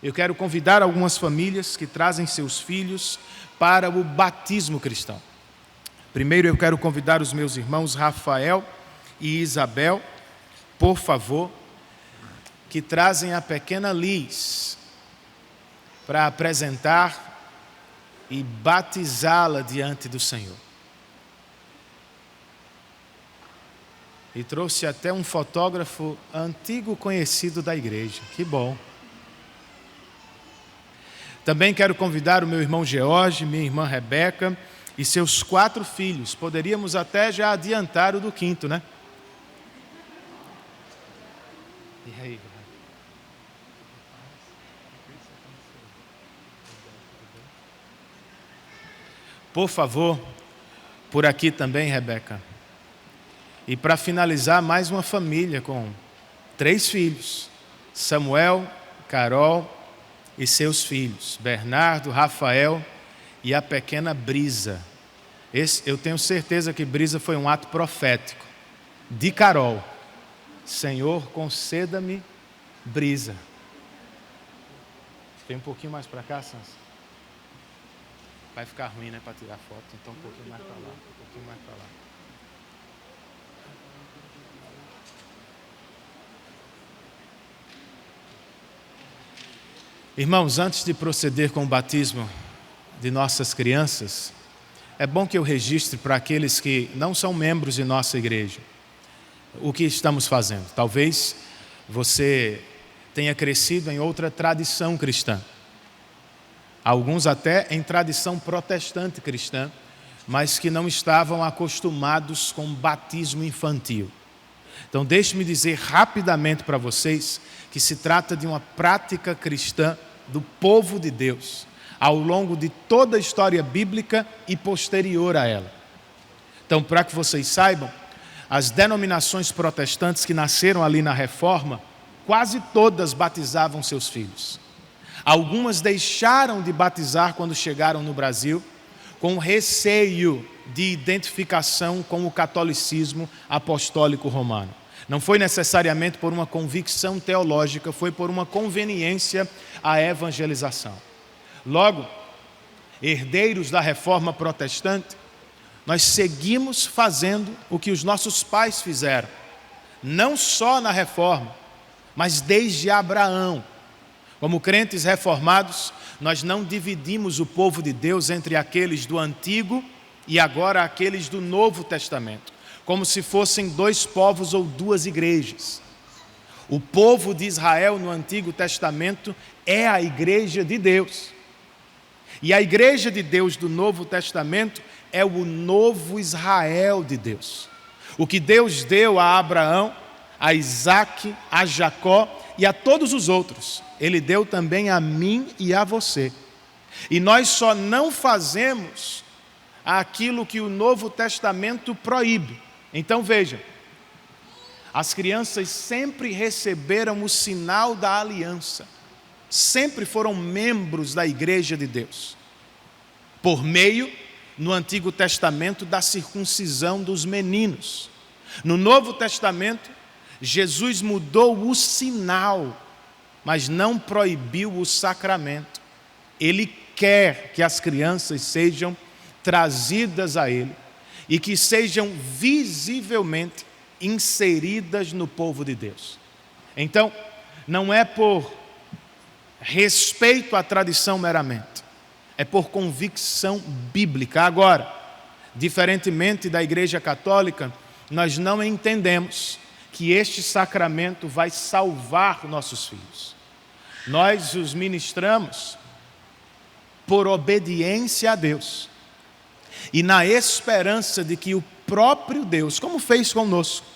eu quero convidar algumas famílias que trazem seus filhos para o batismo cristão. Primeiro eu quero convidar os meus irmãos Rafael e Isabel, por favor, que trazem a pequena Liz para apresentar e batizá-la diante do Senhor. E trouxe até um fotógrafo antigo conhecido da igreja. Que bom. Também quero convidar o meu irmão George, minha irmã Rebeca e seus 4 filhos. Poderíamos até já adiantar o do 5º, né? E aí? Por favor, por aqui também, Rebeca. E para finalizar, mais uma família com 3 filhos. Samuel, Carol e seus filhos. Bernardo, Rafael e a pequena Brisa. Eu tenho certeza que Brisa foi um ato profético. De Carol. Senhor, conceda-me Brisa. Vem um pouquinho mais para cá, Sansa. Vai ficar ruim, né, para tirar foto. Então um pouquinho mais para lá. Um pouquinho mais para lá. Irmãos, antes de proceder com o batismo de nossas crianças, é bom que eu registre para aqueles que não são membros de nossa igreja o que estamos fazendo. Talvez você tenha crescido em outra tradição cristã. Alguns até em tradição protestante cristã, mas que não estavam acostumados com batismo infantil. Então, deixe-me dizer rapidamente para vocês que se trata de uma prática cristã do povo de Deus, ao longo de toda a história bíblica e posterior a ela. Então, para que vocês saibam, as denominações protestantes que nasceram ali na Reforma, quase todas batizavam seus filhos. Algumas deixaram de batizar quando chegaram no Brasil, com receio de identificação com o catolicismo apostólico romano. Não foi necessariamente por uma convicção teológica, foi por uma conveniência à evangelização. Logo, herdeiros da Reforma protestante, nós seguimos fazendo o que os nossos pais fizeram, não só na Reforma, mas desde Abraão. Como crentes reformados, nós não dividimos o povo de Deus entre aqueles do Antigo e agora aqueles do Novo Testamento, como se fossem 2 povos ou 2 igrejas. O povo de Israel no Antigo Testamento é a igreja de Deus. E a igreja de Deus do Novo Testamento é o novo Israel de Deus. O que Deus deu a Abraão, a Isaque, a Jacó e a todos os outros, Ele deu também a mim e a você. E nós só não fazemos aquilo que o Novo Testamento proíbe. Então veja, as crianças sempre receberam o sinal da aliança, sempre foram membros da igreja de Deus, por meio, no Antigo Testamento, da circuncisão dos meninos. No Novo Testamento, Jesus mudou o sinal, mas não proibiu o sacramento. Ele quer que as crianças sejam trazidas a Ele e que sejam visivelmente inseridas no povo de Deus. Então, não é por respeito à tradição meramente, é por convicção bíblica. Agora, diferentemente da Igreja Católica, nós não entendemos que este sacramento vai salvar nossos filhos. Nós os ministramos por obediência a Deus e na esperança de que o próprio Deus, como fez conosco,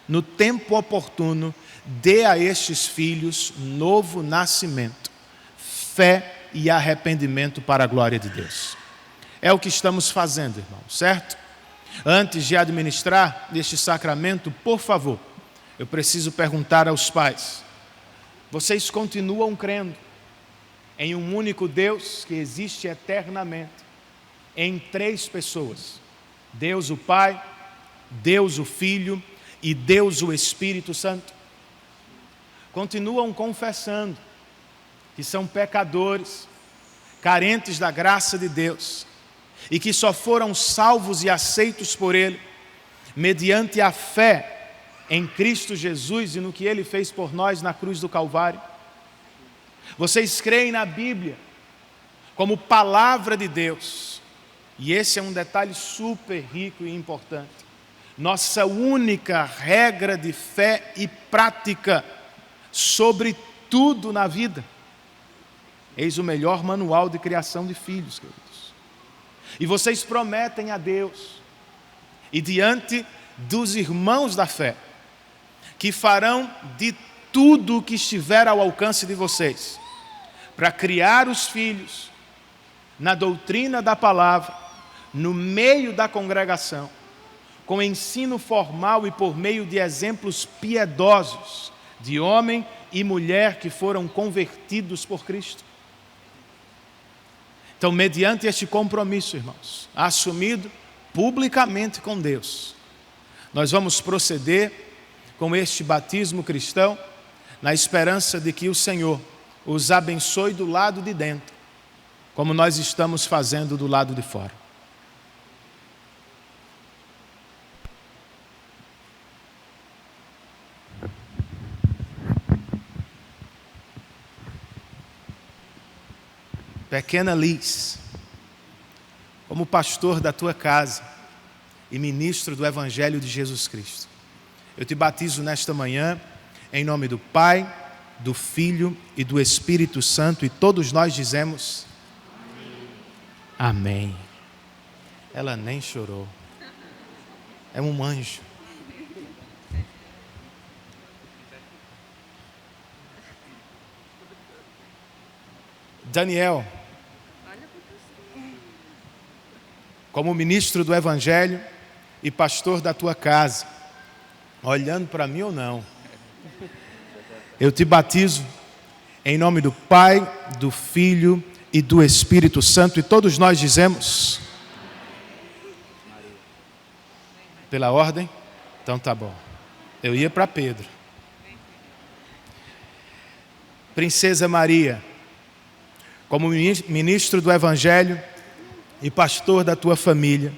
no tempo oportuno, dê a estes filhos novo nascimento, fé e arrependimento para a glória de Deus. É o que estamos fazendo, irmão, certo? Antes de administrar este sacramento, por favor, eu preciso perguntar aos pais: vocês continuam crendo em um único Deus que existe eternamente, em 3 pessoas, Deus o Pai, Deus o Filho e Deus o Espírito Santo? Continuam confessando que são pecadores, carentes da graça de Deus, e que só foram salvos e aceitos por Ele, mediante a fé em Cristo Jesus e no que Ele fez por nós na cruz do Calvário. Vocês creem na Bíblia como palavra de Deus, e esse é um detalhe super rico e importante. Nossa única regra de fé e prática sobre tudo na vida. Eis o melhor manual de criação de filhos, queridos. E vocês prometem a Deus e diante dos irmãos da fé que farão de tudo o que estiver ao alcance de vocês para criar os filhos na doutrina da palavra, no meio da congregação, com ensino formal e por meio de exemplos piedosos de homem e mulher que foram convertidos por Cristo. Então, mediante este compromisso, irmãos, assumido publicamente com Deus, nós vamos proceder com este batismo cristão, na esperança de que o Senhor os abençoe do lado de dentro, como nós estamos fazendo do lado de fora. Pequena Liz, como pastor da tua casa e ministro do Evangelho de Jesus Cristo, eu te batizo nesta manhã em nome do Pai, do Filho e do Espírito Santo, e todos nós dizemos amém. Ela nem chorou. É um anjo. Daniel, como ministro do Evangelho e pastor da tua casa, olhando para mim ou não, eu te batizo em nome do Pai, do Filho e do Espírito Santo, e todos nós dizemos pela ordem? Então tá bom. Eu ia para Pedro. Princesa Maria, como ministro do Evangelho e pastor da tua família,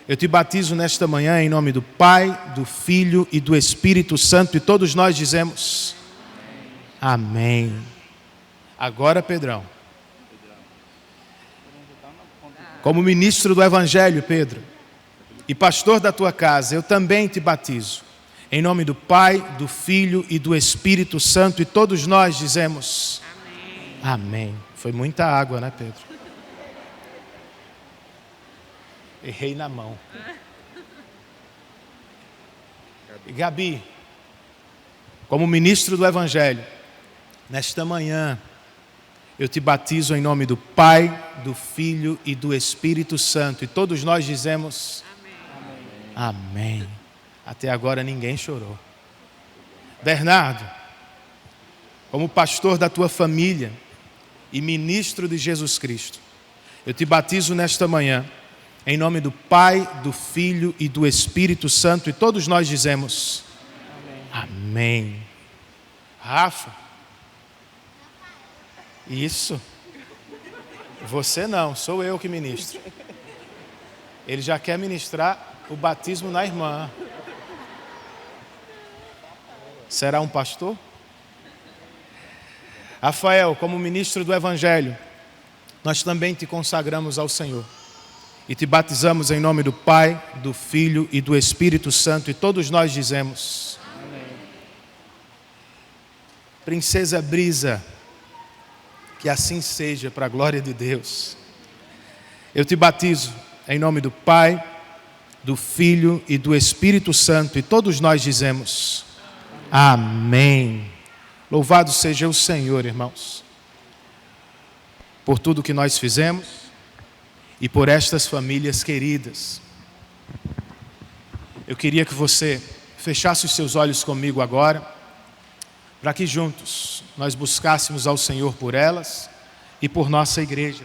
eu te batizo nesta manhã em nome do Pai, do Filho e do Espírito Santo, e todos nós dizemos amém. Agora, Pedrão, como ministro do Evangelho, Pedro, e pastor da tua casa, eu também te batizo em nome do Pai, do Filho e do Espírito Santo, e todos nós dizemos amém. Foi muita água, né, Pedro? Errei na mão. E Gabi, como ministro do Evangelho, nesta manhã, eu te batizo em nome do Pai, do Filho e do Espírito Santo. E todos nós dizemos amém. Amém. Até agora ninguém chorou. Bernardo, como pastor da tua família e ministro de Jesus Cristo, eu te batizo nesta manhã em nome do Pai, do Filho e do Espírito Santo, e todos nós dizemos amém. Rafa, isso, você não, sou eu que ministro. Ele já quer ministrar o batismo na irmã. Será um pastor? Rafael, como ministro do Evangelho, nós também te consagramos ao Senhor e te batizamos em nome do Pai, do Filho e do Espírito Santo, e todos nós dizemos amém. Princesa Brisa, que assim seja, para a glória de Deus. Eu te batizo em nome do Pai, do Filho e do Espírito Santo, e todos nós dizemos amém. Louvado seja o Senhor, irmãos, por tudo que nós fizemos e por estas famílias queridas. Eu queria que você fechasse os seus olhos comigo agora, para que juntos nós buscássemos ao Senhor por elas e por nossa igreja.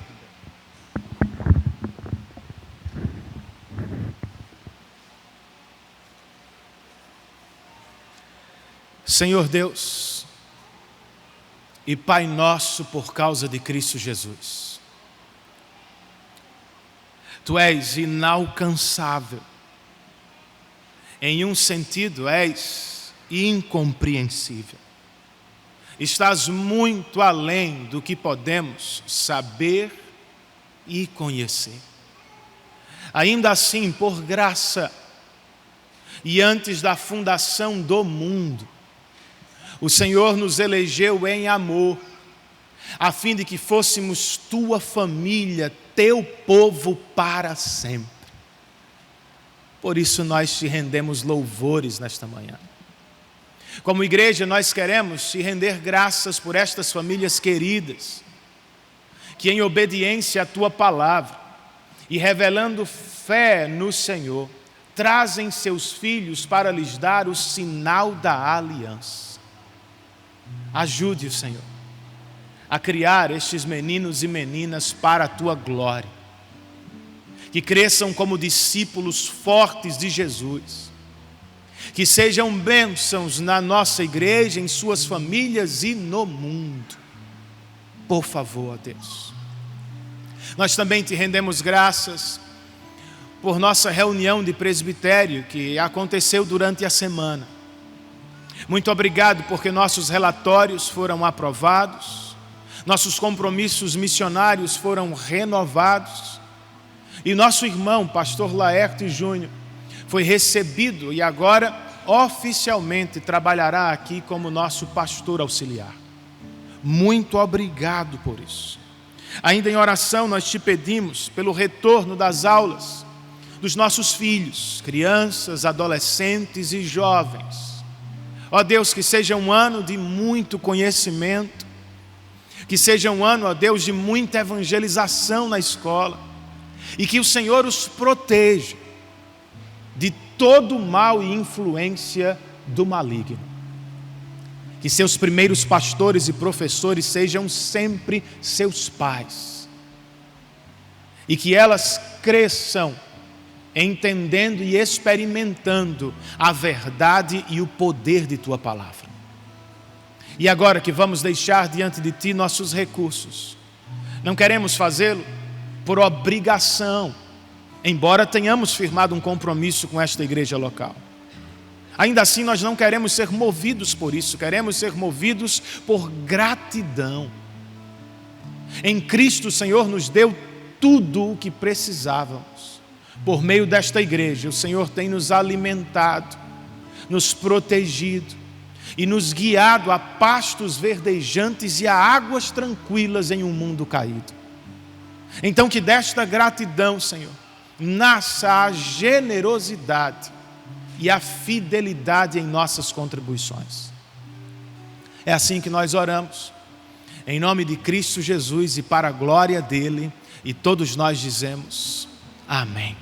Senhor Deus e Pai nosso por causa de Cristo Jesus. Tu és inalcançável. Em um sentido, és incompreensível. Estás muito além do que podemos saber e conhecer. Ainda assim, por graça, e antes da fundação do mundo, o Senhor nos elegeu em amor, a fim de que fôssemos tua família, teu povo para sempre. Por isso nós te rendemos louvores nesta manhã. Como igreja, nós queremos te render graças por estas famílias queridas, que em obediência à tua palavra e revelando fé no Senhor, trazem seus filhos para lhes dar o sinal da aliança. Ajude o Senhor a criar estes meninos e meninas para a tua glória, que cresçam como discípulos fortes de Jesus, que sejam bênçãos na nossa igreja, em suas famílias e no mundo. Por favor, ó Deus. Nós também te rendemos graças por nossa reunião de presbitério que aconteceu durante a semana. Muito obrigado porque nossos relatórios foram aprovados, nossos compromissos missionários foram renovados e nosso irmão, pastor Laerte Júnior, foi recebido e agora oficialmente trabalhará aqui como nosso pastor auxiliar. Muito obrigado por isso. Ainda em oração nós te pedimos pelo retorno das aulas dos nossos filhos, crianças, adolescentes e jovens. Ó Deus, que seja um ano de muito conhecimento, que seja um ano, ó Deus, de muita evangelização na escola, e que o Senhor os proteja de todo o mal e influência do maligno. Que seus primeiros pastores e professores sejam sempre seus pais, e que elas cresçam entendendo e experimentando a verdade e o poder de tua palavra. E agora que vamos deixar diante de ti nossos recursos, não queremos fazê-lo por obrigação, embora tenhamos firmado um compromisso com esta igreja local. Ainda assim nós não queremos ser movidos por isso, queremos ser movidos por gratidão. Em Cristo o Senhor nos deu tudo o que precisávamos. Por meio desta igreja, o Senhor tem nos alimentado, nos protegido e nos guiado a pastos verdejantes e a águas tranquilas em um mundo caído. Então que desta gratidão, Senhor, nasça a generosidade e a fidelidade em nossas contribuições. É assim que nós oramos, em nome de Cristo Jesus e para a glória dele, e todos nós dizemos amém.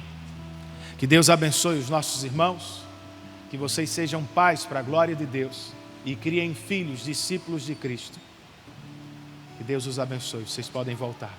Que Deus abençoe os nossos irmãos, que vocês sejam pais para a glória de Deus e criem filhos, discípulos de Cristo. Que Deus os abençoe, vocês podem voltar.